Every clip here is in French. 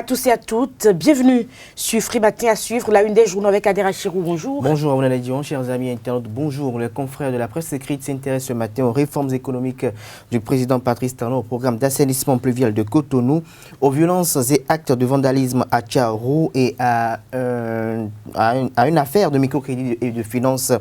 à tous et à toutes, bienvenue sur Free Matin à suivre la une des journaux avec Adera Chirou, bonjour. Bonjour Abonala Dion, chers amis internautes, bonjour. Le confrère de la presse écrite s'intéresse ce matin aux réformes économiques du président Patrice Talon, au programme d'assainissement pluvial de Cotonou, aux violences et actes de vandalisme à Tcharo et à une affaire de microcrédit et de finances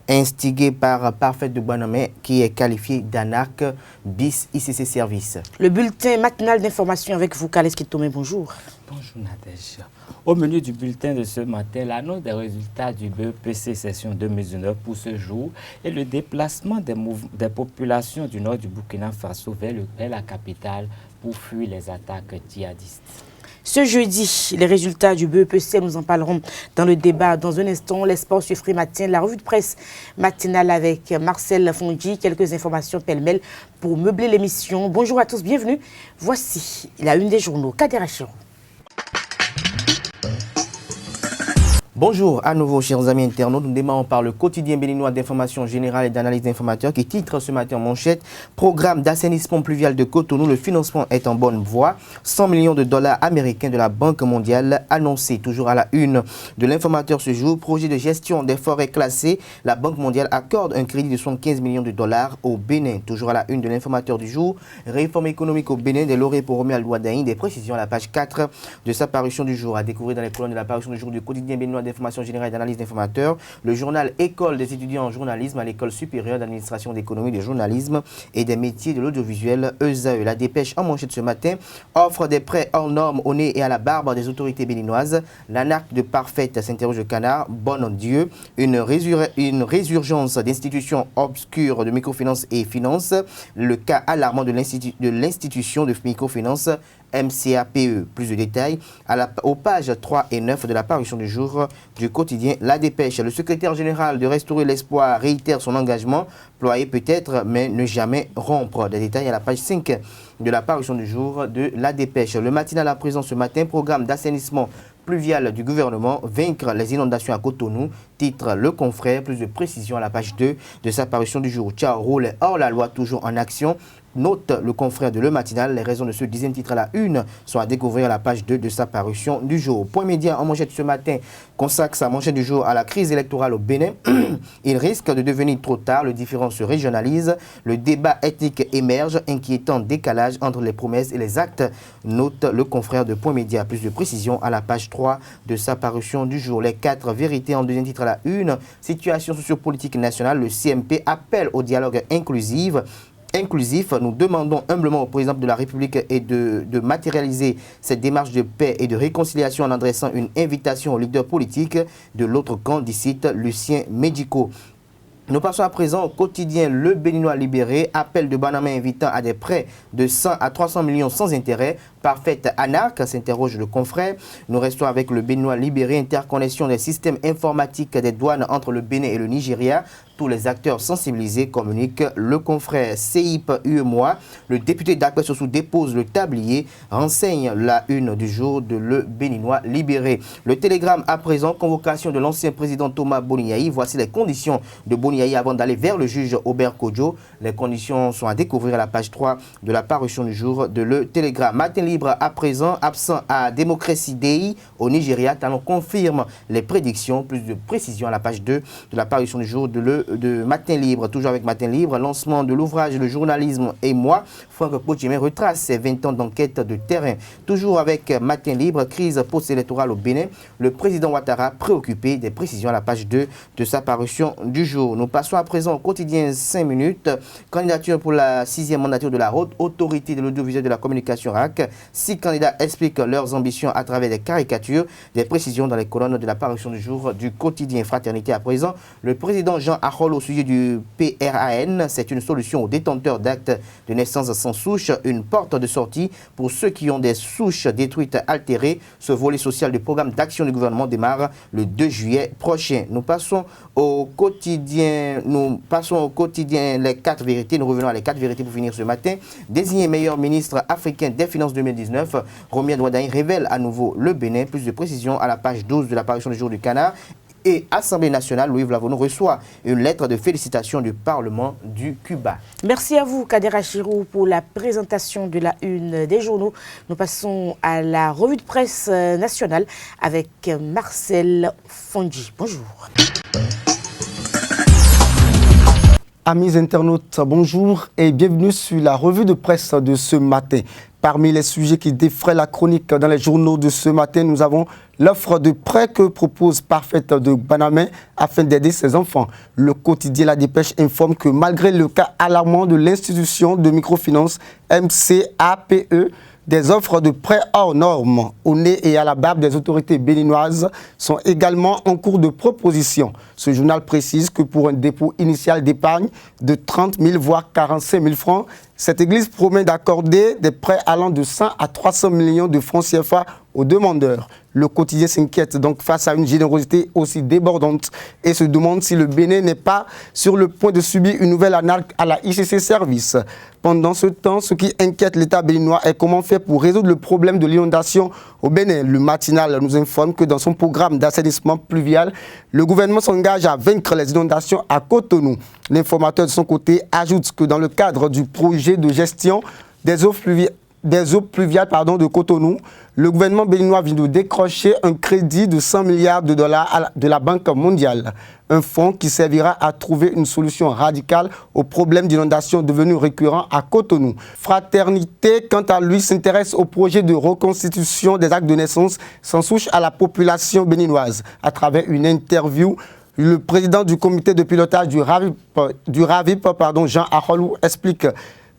instigée par Parfait de Bonamé qui est qualifiée d'anarque bis ICC Service. Le bulletin matinal d'information avec vous, Kales Kitome, bonjour. Bonjour Nadège. Au menu du bulletin de ce matin, l'annonce des résultats du BEPC session 2019 pour ce jour et le déplacement des populations du nord du Burkina Faso vers la capitale pour fuir les attaques djihadistes. Ce jeudi, les résultats du BEPC, nous en parlerons dans le débat. Dans un instant, les sports sur Free Matin, la revue de presse matinale avec Marcel Fondi, quelques informations pêle-mêle pour meubler l'émission. Bonjour à tous, bienvenue. Voici la une des journaux, Kadera Chirou. Bonjour à nouveau chers amis internautes, nous démarrons par le quotidien béninois d'information générale et d'analyse d'informateurs qui titre ce matin en manchette « Programme d'assainissement pluvial de Cotonou, le financement est en bonne voie, 100 millions de dollars américains de la Banque mondiale annoncé ». Toujours à la une de l'informateur ce jour, projet de gestion des forêts classées, la Banque mondiale accorde un crédit de 75 millions de dollars au Bénin. Toujours à la une de l'informateur du jour, réforme économique au Bénin, des lauréats pour Romuald Ouadaïn, des précisions à la page 4 de sa parution du jour. À découvrir dans les colonnes de la parution du jour du quotidien béninois d'information générale et d'analyse d'informateurs, le journal École des étudiants en journalisme à l'École supérieure d'administration d'économie, de journalisme et des métiers de l'audiovisuel ESAE. La dépêche en manchette ce matin offre des prêts hors normes au nez et à la barbe des autorités béninoises. L'anarque de Parfaite s'interroge le canard. Bon Dieu, une résurgence d'institutions obscures de microfinance et finance. Le cas alarmant de l'institution de microfinance MCAPE. Plus de détails aux pages 3 et 9 de la parution du jour du quotidien La Dépêche. Le secrétaire général de Restaurer l'Espoir réitère son engagement, ployer peut-être, mais ne jamais rompre. Des détails à la page 5 de la parution du jour de La Dépêche. Le matinal à présent ce matin, programme d'assainissement pluvial du gouvernement, vaincre les inondations à Cotonou, titre Le Confrère, plus de précision à la page 2 de sa parution du jour. Tcharo, les hors-la-loi toujours en action. Note le confrère de Le Matinal, les raisons de ce dixième titre à la une sont à découvrir à la page 2 de sa parution du jour. Point média en manchette ce matin consacre sa manchette du jour à la crise électorale au Bénin. Il risque de devenir trop tard, le différend se régionalise, le débat ethnique émerge, inquiétant décalage entre les promesses et les actes. Note le confrère de Point média, plus de précision à la page 3 de sa parution du jour. Les 4 vérités en deuxième titre à la une, situation sociopolitique nationale, le CMP appelle au dialogue inclusif, nous demandons humblement au président de la République de matérialiser cette démarche de paix et de réconciliation en adressant une invitation aux leaders politiques de l'autre camp, dit Lucien Médico. Nous passons à présent au quotidien Le Béninois libéré, appel de Banamé invitant à des prêts de 100 à 300 millions sans intérêt. Parfaite anarque, s'interroge le confrère. Nous restons avec Le Béninois libéré, interconnexion des systèmes informatiques des douanes entre le Bénin et le Nigeria. Tous les acteurs sensibilisés communiquent le confrère. CIP UEMOA, le député d'Akwé Sossou dépose le tablier, renseigne la une du jour de Le Béninois libéré. Le télégramme à présent, convocation de l'ancien président Thomas Boniaï. Voici les conditions de Boniaï avant d'aller vers le juge Aubert Kodjo. Les conditions sont à découvrir à la page 3 de la parution du jour de Le Télégramme. Matin libre à présent, absent à Démocratie Day au Nigeria. Talon confirme les prédictions. Plus de précision à la page 2 de la parution du jour de Matin Libre. Toujours avec Matin Libre, lancement de l'ouvrage Le journalisme et moi. Franck Pochemé retrace ses 20 ans d'enquête de terrain. Toujours avec Matin Libre, crise post-électorale au Bénin. Le président Ouattara préoccupé, des précisions à la page 2 de sa parution du jour. Nous passons à présent au quotidien 5 minutes. Candidature pour la 6e mandature de la Haute Autorité de l'audiovisuel de la communication RAC. 6 candidats expliquent leurs ambitions à travers des caricatures. Des précisions dans les colonnes de la parution du jour du quotidien Fraternité à présent. Le président Jean Arol au sujet du PRAN, c'est une solution aux détenteurs d'actes de naissance sans souche, une porte de sortie pour ceux qui ont des souches détruites, altérées. Ce volet social du programme d'action du gouvernement démarre le 2 juillet prochain. Nous passons au quotidien les 4 vérités. Nous revenons à les 4 vérités pour finir ce matin. Désigné meilleur ministre africain des Finances 2019, Romuald Ouadaïn révèle à nouveau le Bénin. Plus de précisions à la page 12 de l'apparition du jour du canard. et Assemblée nationale, Louis Lavono reçoit une lettre de félicitations du Parlement du Cuba. Merci à vous, Kader Achirou, pour la présentation de la une des journaux. Nous passons à la revue de presse nationale avec Marcel Fondji. Bonjour. Amis internautes, bonjour et bienvenue sur la revue de presse de ce matin. Parmi les sujets qui défraient la chronique dans les journaux de ce matin, nous avons l'offre de prêt que propose Parfaite de Banamé afin d'aider ses enfants. Le quotidien La Dépêche informe que malgré le cas alarmant de l'institution de microfinance MCAPE, des offres de prêts hors normes au nez et à la barbe des autorités béninoises sont également en cours de proposition. Ce journal précise que pour un dépôt initial d'épargne de 30 000 voire 45 000 francs, cette église promet d'accorder des prêts allant de 100 à 300 millions de francs CFA aux demandeurs. Le quotidien s'inquiète donc face à une générosité aussi débordante et se demande si le Bénin n'est pas sur le point de subir une nouvelle arnaque à la ICC Service. Pendant ce temps, ce qui inquiète l'État béninois est comment faire pour résoudre le problème de l'inondation au Bénin. Le matinal nous informe que dans son programme d'assainissement pluvial, le gouvernement s'engage à vaincre les inondations à Cotonou. L'informateur de son côté ajoute que dans le cadre du projet de gestion des eaux pluviales de Cotonou, le gouvernement béninois vient de décrocher un crédit de 100 milliards de dollars de la Banque mondiale. Un fonds qui servira à trouver une solution radicale aux problèmes d'inondation devenus récurrents à Cotonou. Fraternité, quant à lui, s'intéresse au projet de reconstitution des actes de naissance sans souche à la population béninoise. À travers une interview, le président du comité de pilotage du RAVIP, Jean Arolou, explique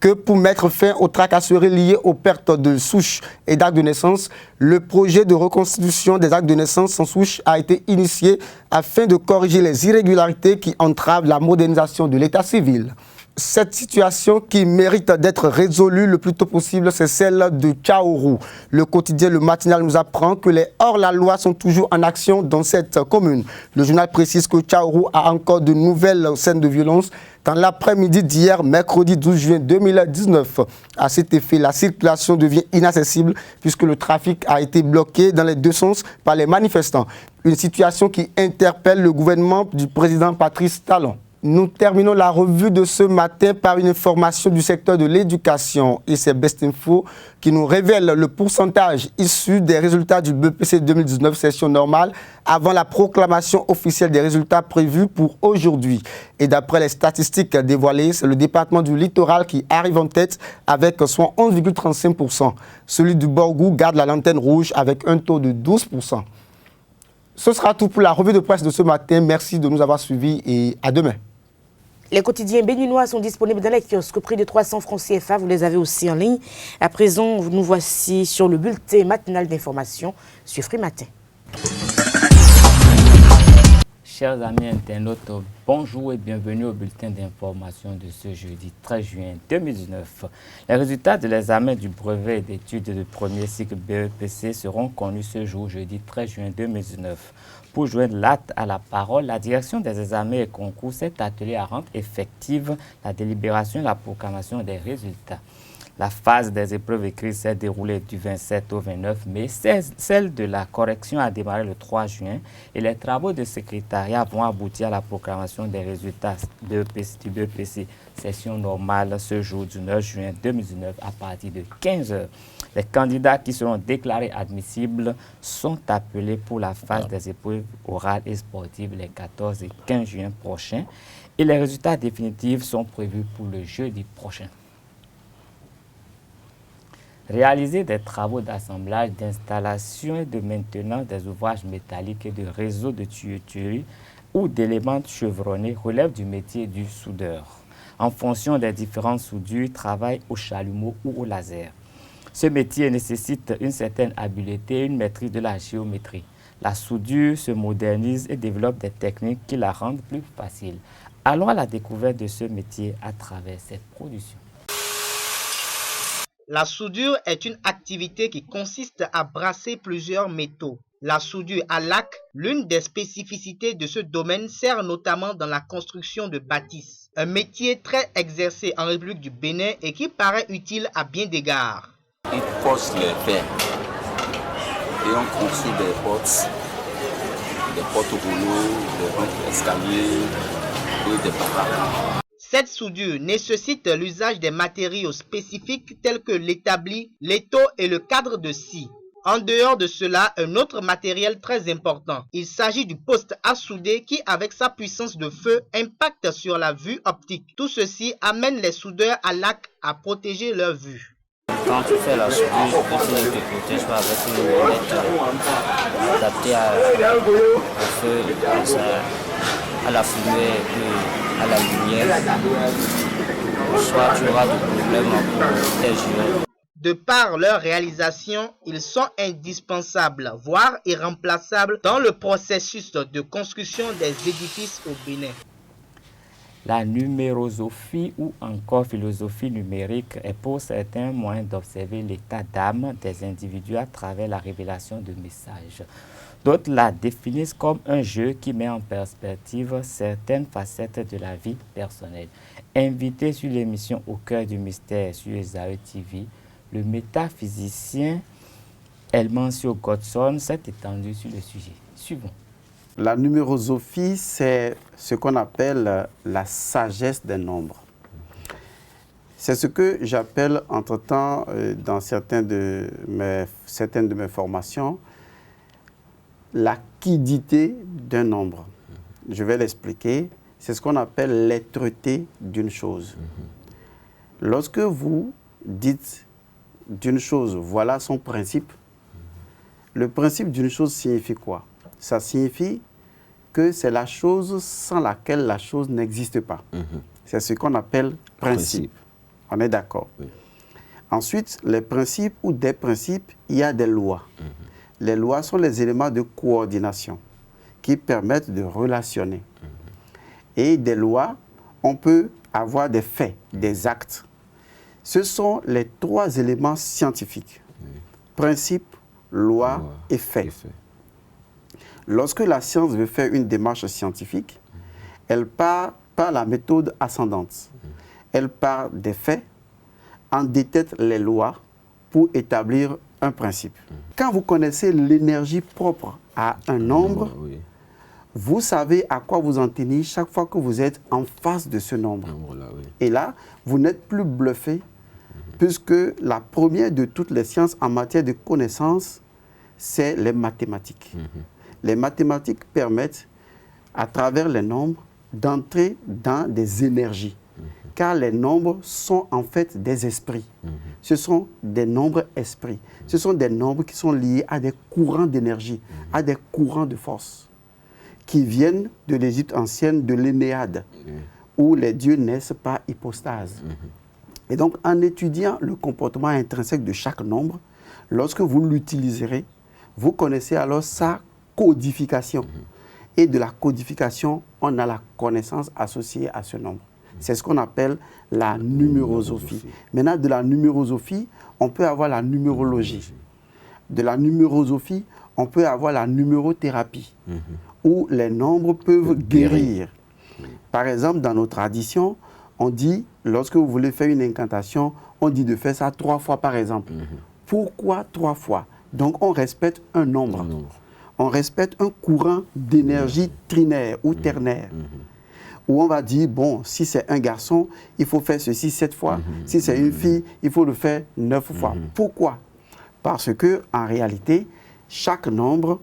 que pour mettre fin aux tracasseries liées aux pertes de souches et d'actes de naissance, le projet de reconstitution des actes de naissance sans souche a été initié afin de corriger les irrégularités qui entravent la modernisation de l'état civil. Cette situation qui mérite d'être résolue le plus tôt possible, c'est celle de Tchaourou. Le quotidien Le Matinal nous apprend que les hors-la-loi sont toujours en action dans cette commune. Le journal précise que Tchaourou a encore de nouvelles scènes de violence dans l'après-midi d'hier, mercredi 12 juin 2019. À cet effet, la circulation devient inaccessible puisque le trafic a été bloqué dans les deux sens par les manifestants. Une situation qui interpelle le gouvernement du président Patrice Talon. Nous terminons la revue de ce matin par une information du secteur de l'éducation et c'est Best Info qui nous révèle le pourcentage issu des résultats du BEPC 2019 session normale avant la proclamation officielle des résultats prévus pour aujourd'hui. Et d'après les statistiques dévoilées, c'est le département du littoral qui arrive en tête avec soit 11,35%. Celui du Borgou garde la lanterne rouge avec un taux de 12%. Ce sera tout pour la revue de presse de ce matin. Merci de nous avoir suivis et à demain. Les quotidiens béninois sont disponibles dans les kiosques au prix de 300 francs CFA. Vous les avez aussi en ligne. À présent, nous voici sur le bulletin matinal d'information sur Free Matin. Chers amis internautes, bonjour et bienvenue au bulletin d'information de ce jeudi 13 juin 2019. Les résultats de l'examen du brevet d'études de premier cycle BEPC seront connus ce jour, jeudi 13 juin 2019. Pour joindre l'acte à la parole, la direction des examens et concours s'est attelée à rendre effective la délibération et la proclamation des résultats. La phase des épreuves écrites s'est déroulée du 27 au 29 mai. Celle de la correction a démarré le 3 juin et les travaux de secrétariat vont aboutir à la proclamation des résultats du BEPC session normale ce jour du 9 juin 2019 à partir de 15 h. Les candidats qui seront déclarés admissibles sont appelés pour la phase des épreuves orales et sportives les 14 et 15 juin prochains et les résultats définitifs sont prévus pour le jeudi prochain. Réaliser des travaux d'assemblage, d'installation et de maintenance des ouvrages métalliques et de réseaux de tuyauterie ou d'éléments chevronnés relève du métier du soudeur. En fonction des différentes soudures, travaille au chalumeau ou au laser. Ce métier nécessite une certaine habileté et une maîtrise de la géométrie. La soudure se modernise et développe des techniques qui la rendent plus facile. Allons à la découverte de ce métier à travers cette production. La soudure est une activité qui consiste à brasser plusieurs métaux. La soudure à lac, l'une des spécificités de ce domaine, sert notamment dans la construction de bâtisses. Un métier très exercé en République du Bénin et qui paraît utile à bien d'égards. Il force les fers et on construit des portes, des portes rouleaux, des rampes escaliers et des baraques. Cette soudure nécessite l'usage des matériaux spécifiques tels que l'établi, l'étau et le cadre de scie. En dehors de cela, un autre matériel très important. Il s'agit du poste à souder qui, avec sa puissance de feu, impacte sur la vue optique. Tout ceci amène les soudeurs à lac à protéger leur vue. Quand tu fais la soudure, tu te protèges pas avec une lunette adaptée au feu, à la fumée et à la lumière. Soit tu auras des problèmes pour tes yeux. De par leur réalisation, ils sont indispensables, voire irremplaçables dans le processus de construction des édifices au Bénin. La numérosophie ou encore philosophie numérique est pour certains un moyen d'observer l'état d'âme des individus à travers la révélation de messages. D'autres la définissent comme un jeu qui met en perspective certaines facettes de la vie personnelle. Invité sur l'émission Au cœur du mystère sur Esaü TV, le métaphysicien Elmancio Godson s'est étendu sur le sujet. Suivons. La numérosophie, c'est ce qu'on appelle la sagesse des nombres. C'est ce que j'appelle entre-temps, dans certaines de mes formations, la quiddité d'un nombre. Je vais l'expliquer. C'est ce qu'on appelle l'être-té d'une chose. Lorsque vous dites d'une chose, voilà son principe, le principe d'une chose signifie quoi? Ça signifie que c'est la chose sans laquelle la chose n'existe pas. C'est ce qu'on appelle principe. On est d'accord? Oui. Ensuite, les principes ou des principes, il y a des lois. Les lois sont les éléments de coordination qui permettent de relationner. Et des lois, on peut avoir des faits, des actes. Ce sont les trois éléments scientifiques. Principe, loi et fait. Lorsque la science veut faire une démarche scientifique, elle part par la méthode ascendante. Elle part des faits, en détecte les lois pour établir un principe. Quand vous connaissez l'énergie propre à un nombre, vous savez à quoi vous en tenir chaque fois que vous êtes en face de ce nombre. Et là, vous n'êtes plus bluffé, puisque la première de toutes les sciences en matière de connaissance, c'est les mathématiques. Les mathématiques permettent, à travers les nombres, d'entrer dans des énergies. Car les nombres sont en fait des esprits. Ce sont des nombres esprits. Ce sont des nombres qui sont liés à des courants d'énergie, à des courants de force, qui viennent de l'Égypte ancienne, de l'Énéade, où les dieux naissent par hypostase. Et donc, en étudiant le comportement intrinsèque de chaque nombre, lorsque vous l'utiliserez, vous connaissez alors sa codification. Et de la codification, on a la connaissance associée à ce nombre. C'est ce qu'on appelle la numérosophie. Maintenant, de la numérosophie, on peut avoir la numérologie. De la numérosophie, on peut avoir la numérothérapie, où les nombres peuvent guérir. Par exemple, dans nos traditions, on dit, lorsque vous voulez faire une incantation, on dit de faire ça 3 fois par exemple. Pourquoi 3 fois? Donc, on respecte un nombre. On respecte un courant d'énergie trinaire ou ternaire. Où on va dire, bon, si c'est un garçon, il faut faire ceci 7 fois. Si c'est une fille, il faut le faire 9 fois. Pourquoi? Parce que en réalité, chaque nombre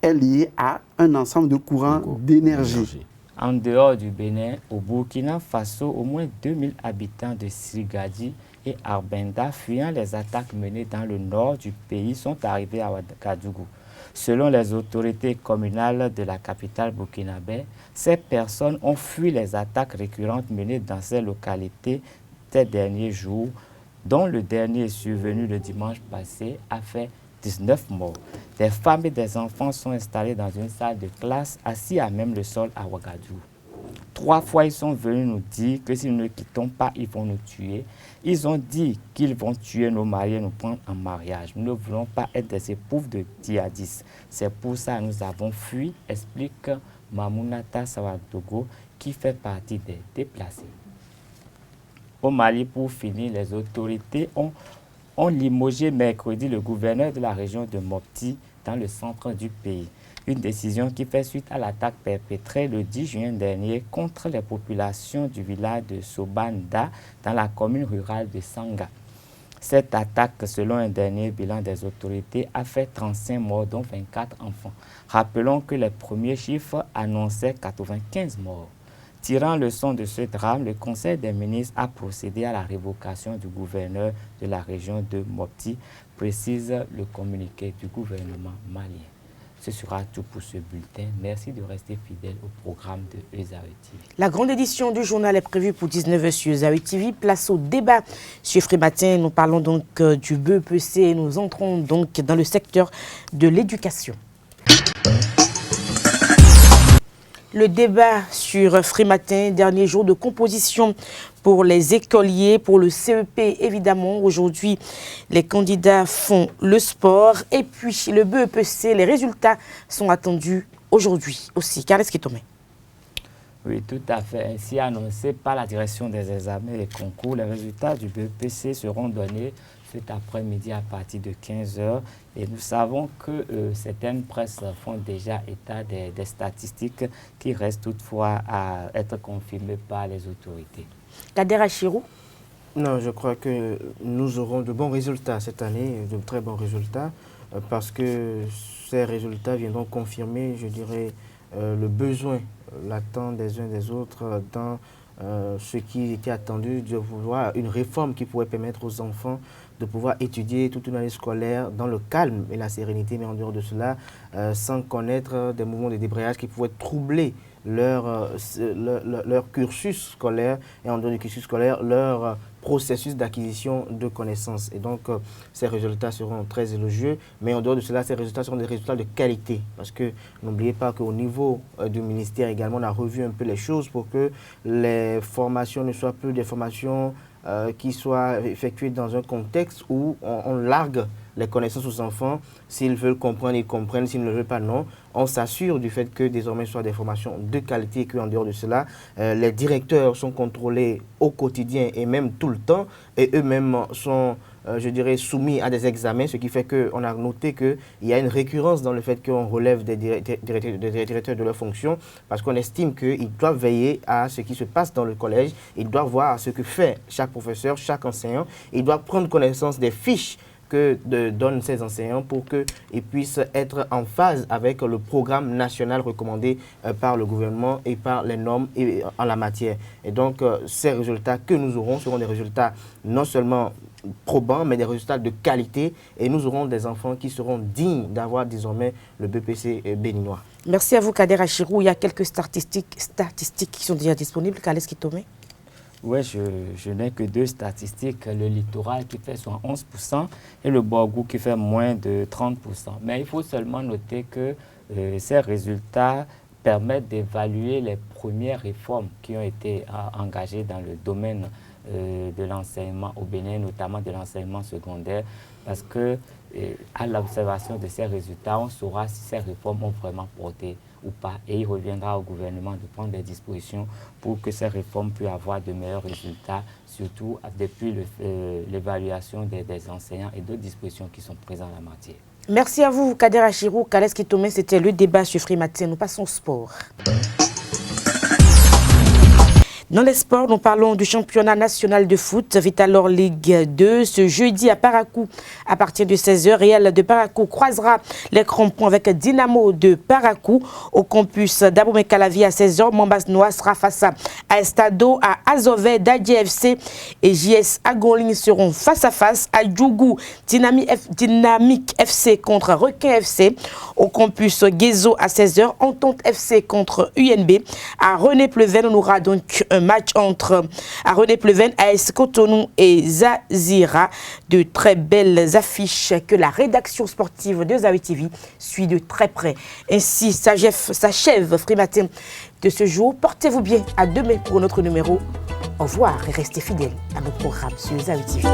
est lié à un ensemble de courants d'énergie. En dehors du Bénin, au Burkina Faso, au moins 2000 habitants de Sirgadi et Arbenda, fuyant les attaques menées dans le nord du pays, sont arrivés à Ouagadougou. Selon les autorités communales de la capitale burkinabé, ces personnes ont fui les attaques récurrentes menées dans ces localités ces derniers jours, dont le dernier est survenu le dimanche passé, a fait 19 morts. Des femmes et des enfants sont installés dans une salle de classe, assis à même le sol à Ouagadougou. 3 fois, ils sont venus nous dire que si nous ne quittons pas, ils vont nous tuer. Ils ont dit qu'ils vont tuer nos maris et nous prendre en mariage. Nous ne voulons pas être des épouses de djihadistes. C'est pour ça que nous avons fui, explique Mamounata Sawadogo, qui fait partie des déplacés. Au Mali, pour finir, les autorités ont limogé mercredi le gouverneur de la région de Mopti, dans le centre du pays. Une décision qui fait suite à l'attaque perpétrée le 10 juin dernier contre les populations du village de Sobanda dans la commune rurale de Sanga. Cette attaque, selon un dernier bilan des autorités, a fait 35 morts, dont 24 enfants. Rappelons que les premiers chiffres annonçaient 95 morts. Tirant leçon de ce drame, le Conseil des ministres a procédé à la révocation du gouverneur de la région de Mopti, précise le communiqué du gouvernement malien. Ce sera tout pour ce bulletin. Merci de rester fidèle au programme de Ezawi TV. La grande édition du journal est prévue pour 19h sur Ezawi TV. Place au débat sur Free Matin. Nous parlons donc du BEPC et nous entrons donc dans le secteur de l'éducation. Le débat sur Free Matin, dernier jour de composition pour les écoliers, pour le CEP évidemment. Aujourd'hui, les candidats font le sport et puis le BEPC, les résultats sont attendus aujourd'hui aussi. Carles Kitomé. Oui, tout à fait. Ainsi annoncé par la direction des examens et concours, les résultats du BEPC seront donnés cet après-midi à partir de 15h. Et nous savons que certaines presses font déjà état des statistiques qui restent toutefois à être confirmées par les autorités. Kader Achirou? Non, je crois que nous aurons de bons résultats cette année, de très bons résultats, parce que ces résultats viendront confirmer, je dirais, le besoin latent des uns des autres dans ce qui était attendu de vouloir une réforme qui pourrait permettre aux enfants de pouvoir étudier toute une année scolaire dans le calme et la sérénité, mais en dehors de cela, sans connaître des mouvements de débrayage qui pourraient troubler leur cursus scolaire et en dehors du cursus scolaire, leur processus d'acquisition de connaissances. Et donc, ces résultats seront très élogieux, mais en dehors de cela, ces résultats seront des résultats de qualité. Parce que n'oubliez pas qu'au niveau du ministère également, on a revu un peu les choses pour que les formations ne soient plus des formations qui soient effectuées dans un contexte où on largue les connaissances aux enfants. S'ils veulent comprendre, ils comprennent. S'ils ne le veulent pas, non. On s'assure du fait que désormais ce soit des formations de qualité et qu'en dehors de cela, les directeurs sont contrôlés au quotidien et même tout le temps. Et eux-mêmes sont, je dirais, soumis à des examens, ce qui fait qu'on a noté qu'il y a une récurrence dans le fait qu'on relève des directeurs de leurs fonctions parce qu'on estime qu'ils doivent veiller à ce qui se passe dans le collège. Ils doivent voir ce que fait chaque professeur, chaque enseignant. Ils doivent prendre connaissance des fiches que donnent ces enseignants pour qu'ils puissent être en phase avec le programme national recommandé par le gouvernement et par les normes en la matière. Et donc, ces résultats que nous aurons seront des résultats non seulement probants, mais des résultats de qualité. Et nous aurons des enfants qui seront dignes d'avoir désormais le BEPC béninois. Merci à vous, Kader Achirou. Il y a quelques statistiques qui sont déjà disponibles. Carles Kitomé. Oui, je n'ai que deux statistiques, le littoral qui fait 11% et le Borgou qui fait moins de 30%. Mais il faut seulement noter que ces résultats permettent d'évaluer les premières réformes qui ont été engagées dans le domaine de l'enseignement au Bénin, notamment de l'enseignement secondaire, parce que à l'observation de ces résultats, on saura si ces réformes ont vraiment porté ou pas. Et il reviendra au gouvernement de prendre des dispositions pour que ces réformes puissent avoir de meilleurs résultats, surtout depuis l'évaluation des enseignants et d'autres dispositions qui sont présentes en la matière. Merci à vous, Kader Achirou. Carles Kitomé, c'était le débat sur Free Matin. Nous passons au sport. Dans les sports, nous parlons du championnat national de foot, Vitalor Ligue 2. Ce jeudi à Parakou, à partir de 16h, Real de Parakou croisera les crampons avec Dynamo de Parakou. Au campus d'Abomey-Calavi à 16h, Mambas Noir sera face à Estado, à Azové, d'ADFC et JS Agoling seront face à face à Djougou, Dynamique FC contre Requin FC. Au campus Guézo à 16h, Entente FC contre UNB. À René-Pleven, on aura donc un match entre à René-Pleven, AS Cotonou et Zazira. De très belles affiches que la rédaction sportive de Ezawi TV suit de très près. Ainsi s'achève Free Matin de ce jour. Portez-vous bien, à demain pour notre numéro. Au revoir et restez fidèles à notre programme sur Ezawi TV.